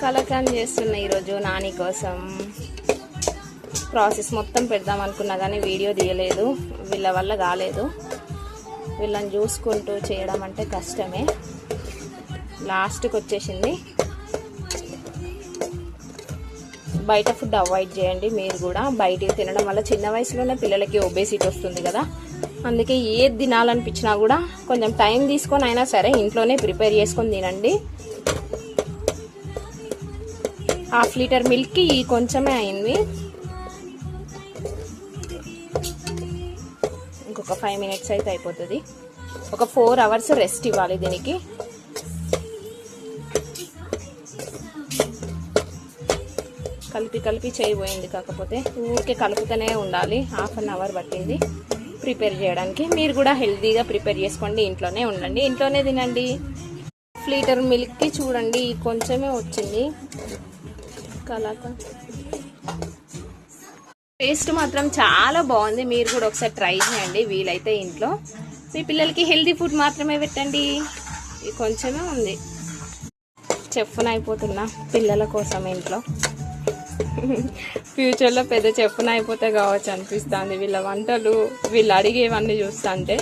కలకాన్ చేస్తున్నా ఈరోజు నాని కోసం. ప్రాసెస్ మొత్తం పెడదాం అనుకున్నా కానీ వీడియో తీయలేదు, వీళ్ళ వల్ల కాలేదు. వీళ్ళని చూసుకుంటూ చేయడం అంటే కష్టమే. లాస్ట్కి వచ్చేసింది. బయట ఫుడ్ అవాయిడ్ చేయండి మీరు కూడా. బయటికి తినడం వల్ల చిన్న వయసులోనే పిల్లలకి ఒబేసిటీ వస్తుంది కదా. అందుకే ఏది తినాలనిపించినా కూడా కొంచెం టైం తీసుకొని అయినా సరే ఇంట్లోనే ప్రిపేర్ చేసుకొని తినండి. 1/2 లీటర్ మిల్క్కి కొంచెమే అయింది. ఇంకొక 5 మినిట్స్ అయితే అయిపోతుంది. ఒక 4 అవర్స్ రెస్ట్ ఇవ్వాలి దీనికి. కలిపి చేయబోయింది, కాకపోతే ఊరికే కలుపుతూనే ఉండాలి. 1/2 అవర్ పట్టింది ప్రిపేర్ చేయడానికి. మీరు కూడా హెల్తీగా ప్రిపేర్ చేసుకోండి, ఇంట్లోనే ఉండండి, ఇంట్లోనే తినండి. 1/2 లీటర్ మిల్క్కి చూడండి కొంచెమే వచ్చింది. కలాకండ్ టేస్ట్ మాత్రం చాలా బాగుంది. మీరు కూడా ఒకసారి ట్రై చేయండి వీలైతే ఇంట్లో. మీ పిల్లలకి హెల్తీ ఫుడ్ మాత్రమే పెట్టండి. ఇది కొంచెమే ఉంది. చెఫ్ని అయిపోతున్నా పిల్లల కోసం ఇంట్లో. ఫ్యూచర్లో పెద్ద చెఫ్ని అయిపోతే కావచ్చు అనిపిస్తుంది వీళ్ళ వంటలు, వీళ్ళు అడిగేవన్నీ చూస్తుంటే.